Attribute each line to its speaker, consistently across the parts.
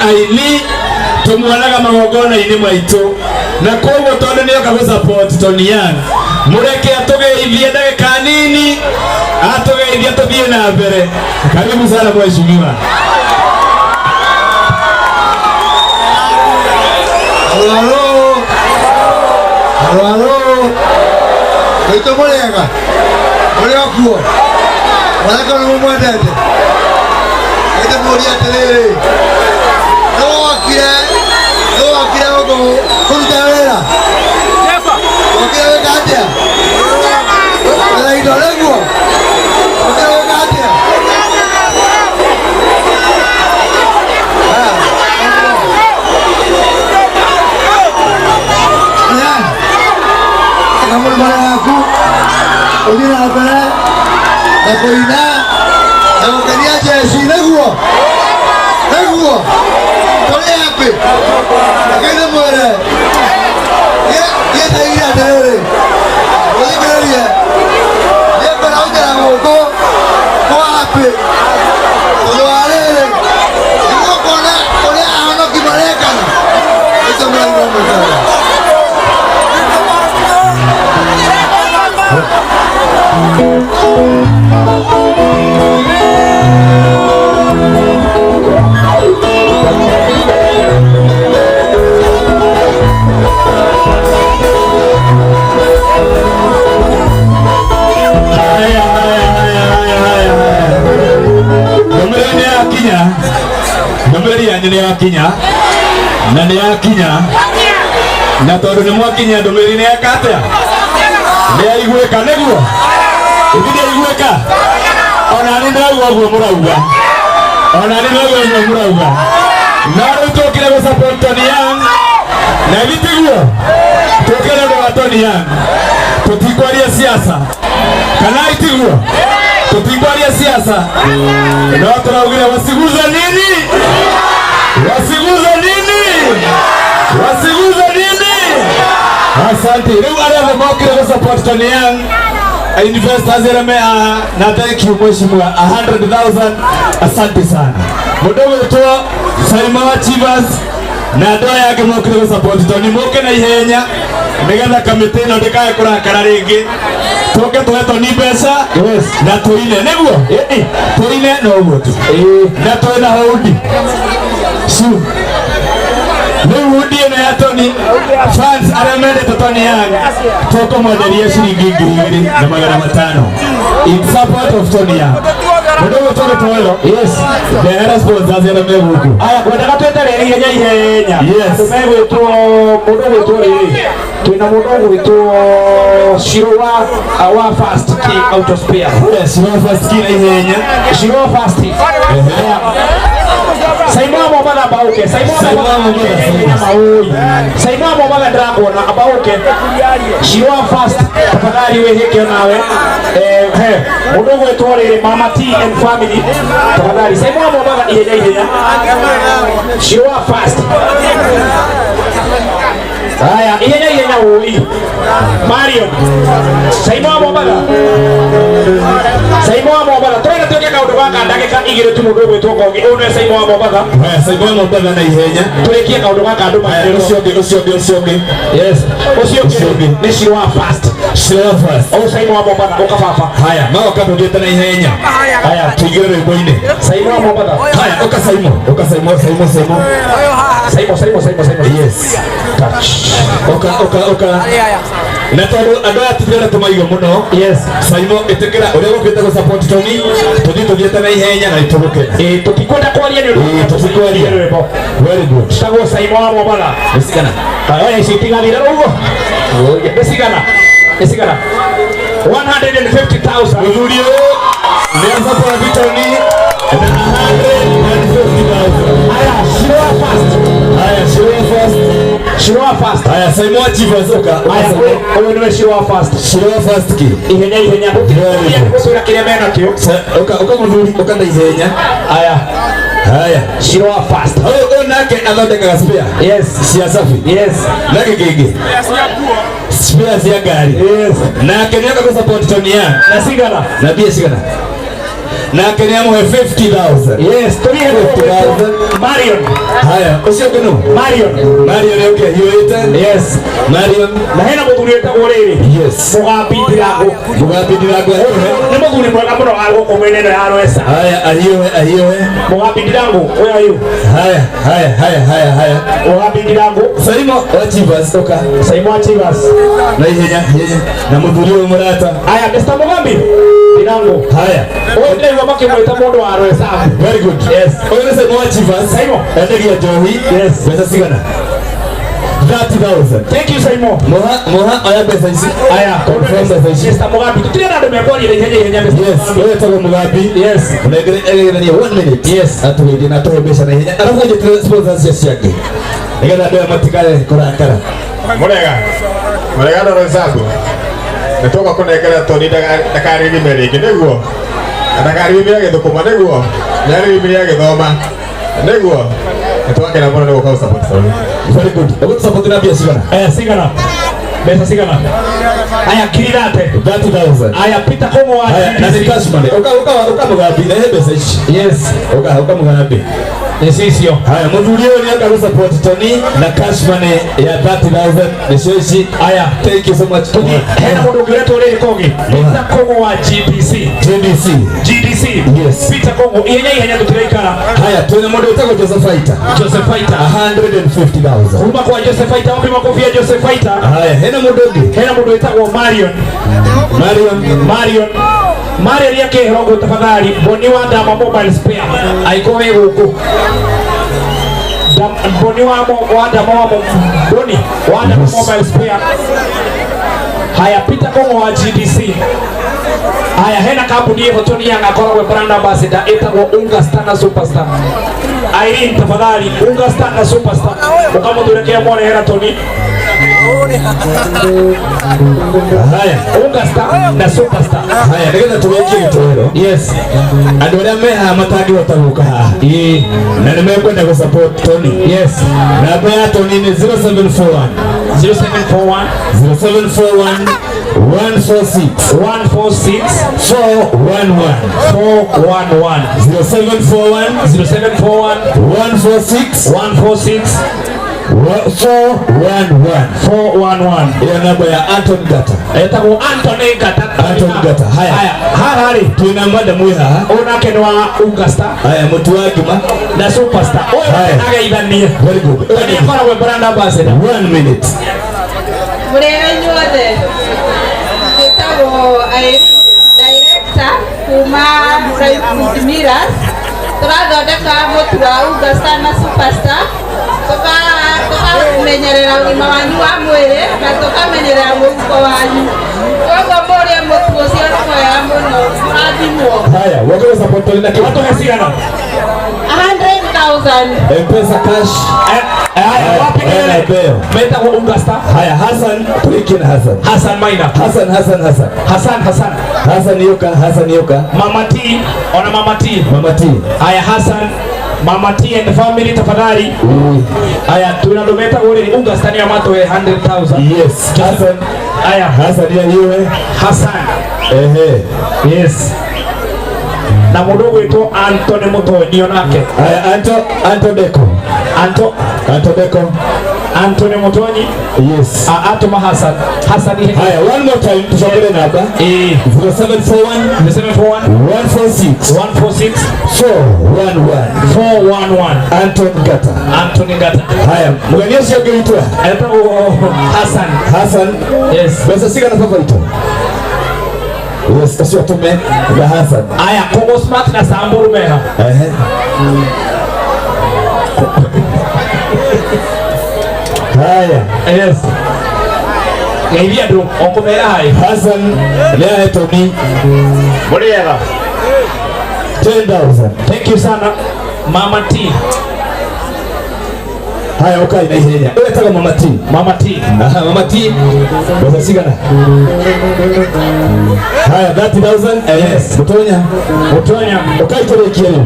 Speaker 1: aini tumuonaga magogona ini maitu na koguo tondu niyo kago support Tonian mureke atugeithie ndagika nini atugeithie tuthie na mbere. Karibu sana mheshimiwa.
Speaker 2: Halo Ito mulega Muleo kuo Walaka ni mwendete Ito mulia telele Ewa wakire wako Kuruta wela Wakire weka hatia Wala idole kuo Wakire weka hatia Kamu mana aku, udah apa lah? Aku ina, aku kerja jadi negua, boleh apa? Kita boleh, ya tak ina deh, boleh kerja, ya berau jalan kau apa? Kalau ada, itu kau anak gimana kan? Itu berapa?
Speaker 1: Kinya na ni akinya na tondu ni mwakinya ndumiriri ni akatia ni aigweka neguo ibidi aigweka ona ni naguo murauga na rutokire go support Tonian na bitiguo tokere go Tonian tutikwaria siasa kana itiguo tutikwaria siasa no turaugire wasiguza nini Wasiguza nini? Asante. Leo ala mokire go support Tonian. Investors eremea na thank you mheshimiwa 100,000. Asante sana. Mudogo to Saima Chivas na ndoa yake mokire go support Toni moke na ihenya. Nigetha kamite no ndikae kurakara ringi. Toke tuhe Toni pesa. Yes. Na tuine neguo. Tuine no gutu. Na tuina hodi. Su Leo udie na Toni fans aramende Tonian toko modelia shilingi 2,500 in support of Tonian. Mudogo tole toelo. Yes. The sponsors aramende huko. Aya kwenda twetele ihenya. Yes. Tumego to mudogo tole. Tuna mudogo to Shirowa our fast king out of spear. Yes, Shirowa fast king ihenya. Shirowa fast. Saimwa mobala bauke, Saimwa mobala dragon abauke. Shiwa fast tafadhali wewe hekio nawe. Mudogo etore Mama T and family. Tafadhali Saimwa mobala ihenya. Shiwa fast. Haya, ihenya ui. Mario. Saimwa mobala. Twende tuke kaundu gaka ndagika igire tu mudogo etoko ngi. Une Saimwa mobala. Saimwa mobala na ihenya. Turekie kaundu gaka andu magire ucio. Yes. Ucio ni Shiwa fast. Saimwa mobala ukafafa. Haya, no kabugete na ihenya. Haya, tuigire rwimbo-ini. Saimwa mobala. Haya, Saimo. Yes. Touch. Oka. Na tondu andu atigira tumaigo muno. Yes. Saimo etekera uria gukite go support Toni. Tuthiete na ihenya na ituruke. Tukikwenda kwaria ni tutikwaria. Very good. Tago Saimo wa mobala. Esigana. Haya isitingalira rugo. Esigana. 150,000. Muzurio. Ni support Toni. 150,000. Haya, Shirowa fast. Haya, Saimo Chivas oka. Haya, wewe ni Shirowa fast ki. Ihenya. Sura kile meno kio. Oka mudhuri, oka na ihenya. Haya, Shirowa fast. Oh, nake athondeka spare. Yes, siasafi. Yes. Nake gege. Spare cia gari. Yes. Nake nyoka go support Tonian. Na sigana. na Kenya mwe 50,000.
Speaker 3: Yes,
Speaker 1: 50,000.
Speaker 3: Marion.
Speaker 1: Haya, usio kenu.
Speaker 3: Marion.
Speaker 1: Marion yoke hiyo.
Speaker 3: Yes.
Speaker 1: Marion.
Speaker 3: Na hena muthuri wetagwo riri.
Speaker 1: Yes.
Speaker 3: Mugambindirago.
Speaker 1: Mugambindirago.
Speaker 3: Ni muthuri mwega muno ago kumwenene ya Rwesa.
Speaker 1: Haya, ahiwe.
Speaker 3: Mugambindirago, where are you?
Speaker 1: Haya.
Speaker 3: Mugambindirago.
Speaker 1: Saimo wachivas toka.
Speaker 3: Saimo wachivas.
Speaker 1: Na yeye na muthuri wa murata.
Speaker 3: Haya, Mr. Mugambi. Binango.
Speaker 1: Haya.
Speaker 3: Wewe ndio wabaki mwita mundu wa Rwesa.
Speaker 1: Very good. Yes. Wewe ni Saimo wachivas.
Speaker 3: Saimo.
Speaker 1: Endegia Johi.
Speaker 3: Yes.
Speaker 1: Pesa sigana. 30,000.
Speaker 3: Thank you, Saimo.
Speaker 1: Moha aya pesa hizi.
Speaker 3: Aya,
Speaker 1: confirm pesa hizi.
Speaker 3: Mr. Mugambi. Tutia na ndio mekoni ile yenye Mr.
Speaker 1: Yes. Wewe toka Mugambi.
Speaker 3: Yes.
Speaker 1: Unaendelea 1 minute.
Speaker 3: Yes.
Speaker 1: Atuende na toa pesa na yenye. Alafu je sponsors yake. Nigenda ndio matikale kurakara.
Speaker 4: Murega ndo zangu. Nitoka kunegera toni ndakari meriki niguo. Ndakari mbiage thukuma niguo. Nyari mbiage thoma. Niguo. Nitoka na mbona niguo kwa support sana.
Speaker 1: Very good. Ndio support na pia sigana.
Speaker 3: Sigana. Besa sigana. Aya kirirate
Speaker 1: 30,000.
Speaker 3: Aya pita komo wa
Speaker 1: na ni cash money. Uka Mugambi na hebe sesh.
Speaker 3: Yes.
Speaker 1: Uka Mugambi.
Speaker 3: Nesisio.
Speaker 1: Haya muthuri ni aka support Tony na cash money ya 30,000 neshoshi.
Speaker 3: Aya,
Speaker 1: thank you so much.
Speaker 3: Hena mundu ngireto ule kongi. Pita komo wa GDC.
Speaker 1: Yes.
Speaker 3: Pita komo ihenya tutiraikara.
Speaker 1: Haya tuna mundu utako Joseph Fighter 150,000.
Speaker 3: Kuma kwa Joseph Fighter wapi makofi ya Joseph Fighter.
Speaker 1: Haya hena mundu utako Marion
Speaker 3: yake herogo tafadhali Boni wanda mobile spare aikowe huko Boni wanda mobile spare. Haya pita komo wa GDC. Haya hena kampuni yetu Tony Yang akoragwe brand ambassador etagwo Unga Star na Superstar. Irene tafadhali Unga Star na Superstar ukamuthurekea mwone hera Tony.
Speaker 1: Haya
Speaker 3: Unga Star na Superstar.
Speaker 1: Haya nigenda tuweke gitoro.
Speaker 3: Yes.
Speaker 1: Andu aria meha matagi wataguka haha. Na nimekwenda ku support Tony.
Speaker 3: Yes.
Speaker 1: Namba ya Tony ni 0741
Speaker 3: 0741
Speaker 1: 146 411 0741 146 411 ya namba ya Anton Gata.
Speaker 3: Etagwo Anton Gata.
Speaker 1: Haya harari tuna mada mwiha
Speaker 3: onake ni wa Unga Star.
Speaker 1: Haya mtu wagima
Speaker 3: na Superstar. Oyo agaithania.
Speaker 1: Very good.
Speaker 3: Ni akoragwe brand ambassador.
Speaker 1: 1 minute.
Speaker 5: Murega nyuothe nditagwo director kuma Private Mirrors. Turathondeka mutu wa Unga Star na Superstar. Tukamenyerera ũgima wanyu wa mwĩrĩ na tukamenyerera mũhuko wanyu. Koguo mũrĩe mũtu ũcio nĩ mwega mũno. Mũrathimwo.
Speaker 1: Haya wewe support Tony na
Speaker 3: watu hesigana
Speaker 5: 100,000.
Speaker 1: M-Pesa cash.
Speaker 3: Haya wapi
Speaker 1: Beo.
Speaker 3: Metagwo Unga Star.
Speaker 1: Haya Hassan
Speaker 3: Maina.
Speaker 1: Hassan Yoka.
Speaker 3: Mama T. Ona Mama T. Haya Hassan Mama T and family tafadhali. Haya tunadometa ule Unga Star ya mato 100,000.
Speaker 1: Yes. Hassan ya hiyo.
Speaker 3: Hassan. Yes. Na mudogo wetu Anthony Mutonyi onake.
Speaker 1: Haya Anto Deko.
Speaker 3: Anthony Mutonyi.
Speaker 1: Yes.
Speaker 3: Atoma Hassan.
Speaker 1: Haya one more time tusogele namba. 0741 146 411 Anton Gata. Haya mganyesha geitwa. Hassan.
Speaker 3: Yes.
Speaker 1: Besa sika na favorito. Yes, kasi watume ya Hassan.
Speaker 3: Haya Kongo Smart na Samburu meha.
Speaker 1: Haya.
Speaker 3: Yes. Ngaidia ndo okomera hai.
Speaker 1: Hassan lea Tony.
Speaker 3: Muriega.
Speaker 1: 10,000.
Speaker 3: Thank you sana Mama T.
Speaker 1: Haya ukai na ihenya. Wewe taka Mama T.
Speaker 3: Mama T.
Speaker 1: Besa sigana. Haya 30,000. Yes. Mutonya. Ukai turekie leo.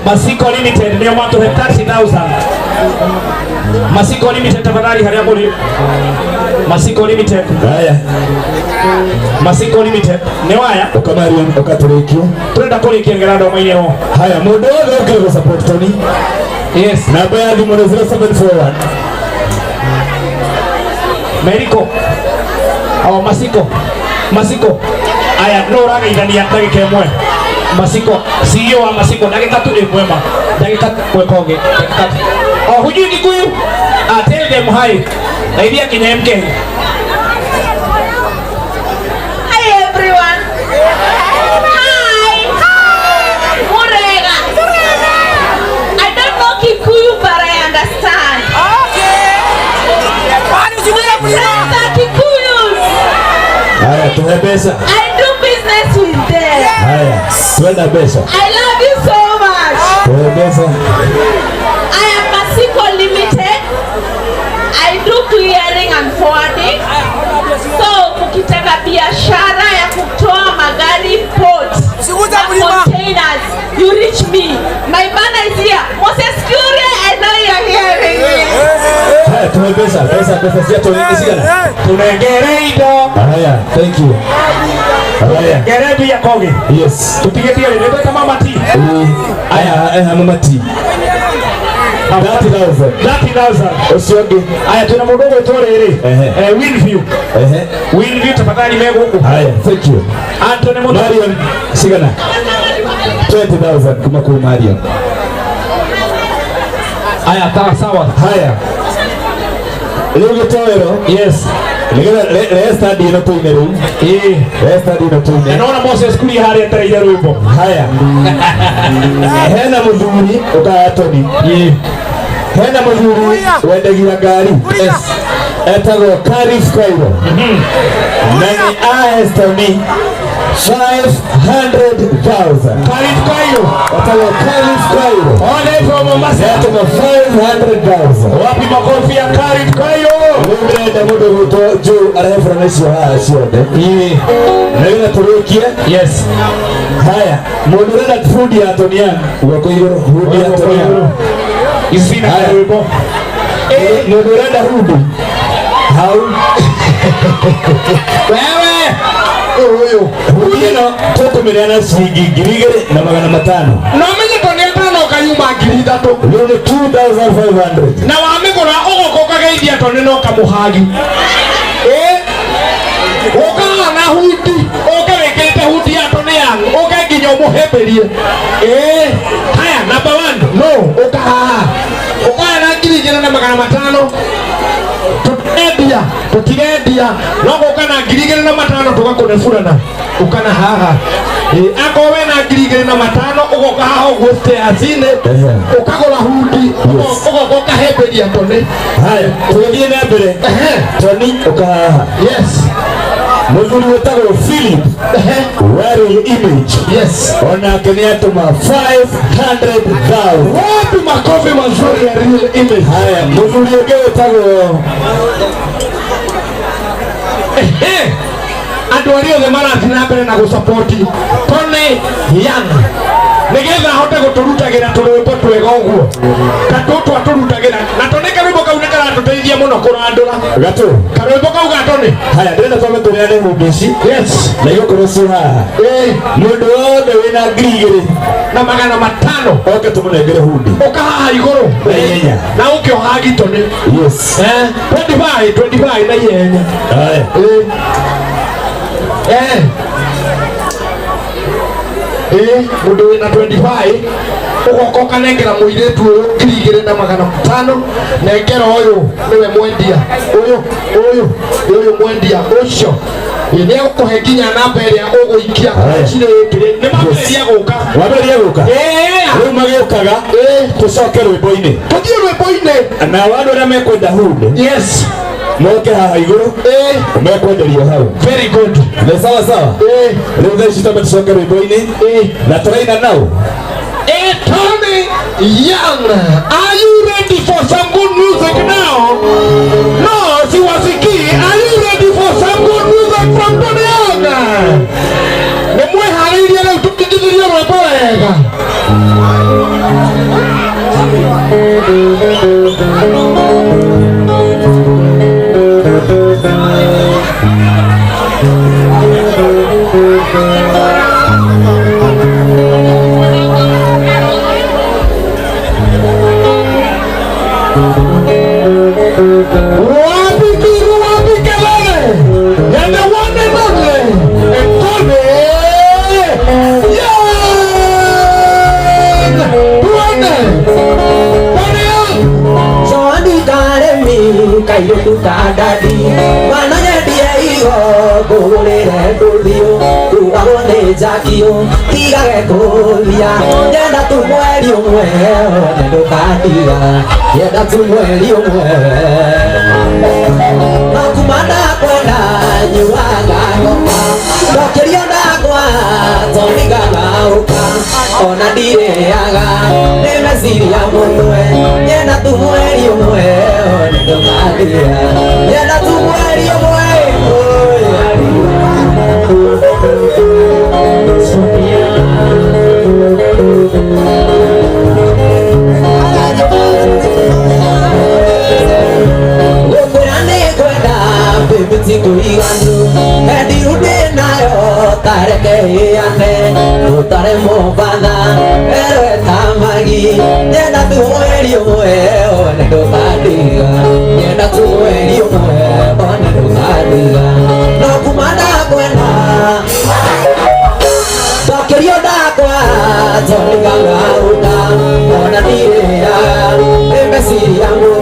Speaker 3: Masiko Limited ni watu 30,000. Masiko Limited tafadhali haria muri. Masiko Limited.
Speaker 1: Haya.
Speaker 3: Masiko Limited. Ni waya
Speaker 1: ukamari ukaturikio.
Speaker 3: Turenda kurikia ngerado mwenye ho.
Speaker 1: Haya mundu wothe ukire support Tony.
Speaker 3: Yes.
Speaker 1: Namba ya thimu ni 0741.
Speaker 3: Meriko. Au Masiko. Aya no raga idania ndagika imwe. Masiko CEO wa Masiko ndagika tu imwema. Ndagika kwekonge. Ndagika. Oh hujui Kikuyu? Tell them hi. Idea kinyemke.
Speaker 5: Hi everyone. Hi. Murega. I don't know Kikuyu but I understand. Kikuyus.
Speaker 1: Haya tuhe pesa.
Speaker 5: I do business with them.
Speaker 1: Haya twenda pesa.
Speaker 5: I love you so much.
Speaker 1: Tuhe pesa.
Speaker 5: I am Masiko Limited. I do clearing and forwarding. So ukitaka biashara ya kutoa magari port na containers, you reach me. My man is here. Moses Kuria, I know you're hearing me.
Speaker 1: Haya tuhe pesa sia Tony isigana.
Speaker 3: Tunegereido.
Speaker 1: Haya thank you. Haya
Speaker 3: Gerebi ya koge.
Speaker 1: yes.
Speaker 3: Tupige pia ndio kama mati.
Speaker 1: Haya mama T. 30,000 usioge.
Speaker 3: Aya tuna mudogo torere. Winview tafadhali mego huko.
Speaker 1: Haya thank you.
Speaker 3: Antone mudogo.
Speaker 1: Marion sigana 20,000 kuma kwa Marion.
Speaker 3: Aya sawa.
Speaker 1: Haya leo gitowero.
Speaker 3: Yes.
Speaker 1: Resta dino tu imeru. Resta dino tu imeru.
Speaker 3: Naona Moses kuli hari atarejea rupo.
Speaker 1: Haya. Hena mudhuri ukaya Tony. Hena mudhuri wendagira gari. Yes. Etago Karif Kairo. Nani Tony 500,000.
Speaker 3: Karif Kairo.
Speaker 1: Etago Karif Kairo.
Speaker 3: Ole from Mombasa.
Speaker 1: Etago 500,000.
Speaker 3: Wapi makofi ya Karif Kairo?
Speaker 1: Ndio mudo Ruto juu arefuranisha siode. Ndio turukia.
Speaker 3: Yes.
Speaker 1: Haya, mudo renda food ya Tony wako hiyo food ya Tony.
Speaker 3: Isina karibu.
Speaker 1: Mudo renda food. How?
Speaker 3: Wewe.
Speaker 1: Huyo tukumiriana shilingi ngiri na magana matano.
Speaker 3: Na mimi Tony tano kayuma ngiri tatu.
Speaker 1: Leo 2,500.
Speaker 3: Na wamegora ogokoka geidia Tony no kamuhagi. Oka na hudi, oka wekete hudi ya Tony yangu, oka nginya umuheberie. Haya number 1. No, oka na ngiri jana na magana matano. Tutirendia no goka na ngiri na matano tugakone furana ukana haha akowe na ngiri na matano ugoka haha ugoste azine ukagora hudi ugoka heberia Tony.
Speaker 1: Haya tugiye na mbere Tony ukahaha.
Speaker 3: Yes.
Speaker 1: Mudhuri wetagwo Philip wearing image.
Speaker 3: Yes.
Speaker 1: Ona kenya tuma 500,000.
Speaker 3: Wapi makofi mazuri ya real image.
Speaker 1: Haya mudhuri wetagwo
Speaker 3: andu ario the marathi na mbere na gusupport Tony Young nigetha ahote guturutagira turwimbo twega uguo katutu aturutagira na Tony karwimbo kau ni karatuteithia muno kurandura
Speaker 1: gato
Speaker 3: karwimbo kau ga Tony.
Speaker 1: Haya ndenda twame turiane mubici.
Speaker 3: Yes.
Speaker 1: Na iyo kurusu haha mundu wothe wina ngiri
Speaker 3: na magana matano
Speaker 1: oke tumunengere hudi
Speaker 3: ukahaha iguru
Speaker 1: na yenya
Speaker 3: na ukiohagi Tony.
Speaker 1: yes
Speaker 3: 25 na yenya.
Speaker 1: Haya
Speaker 3: mundu wina 25 ugokoka nengera muiretu uyu ngiri na magana matano nengera uyu niwe mwendia uyu mwendia ucio ni akuhe nginya namba iria uguikia cire ikire ni maberia guka
Speaker 1: riu magiukaga tucoke rwimbo-ini
Speaker 3: tuthie rwimbo-ini
Speaker 1: na wandu aria mekwenda hude.
Speaker 3: Yes.
Speaker 1: Moke haha iguru umekwenderio hau.
Speaker 3: Very good.
Speaker 1: Ni sawa sawa. Riu thaici twambe tucoke rwimbo-ini na turaina nau.
Speaker 3: Tony Young, are you ready for some good music now? No, siwasikii. Are you ready for some good music from Tony Young? Nimweharĩirie rĩu tũkĩthithĩria rwĩmbo wega.
Speaker 6: Kayo tutadadi mananya dia iyo gurere dudio tuagone jakio tiga gekolia yenda tumweri umwe nendo katiga yenda tumweri umwe nakumanda kwenda nyuaga ngoma dokerio ndagwa toniga gauka ona ndireaga nemesiria mutwe yenda tumweri umwe nendo katiga yenda tumweri umwe Utare mobana, pero tamagi, yenda tueri umwe, one do kadiga, yenda tueri umwe, one do kadiga, no kumana kwenda, dokerio dakwa, toniga gauta, ona direa, emesiria mu.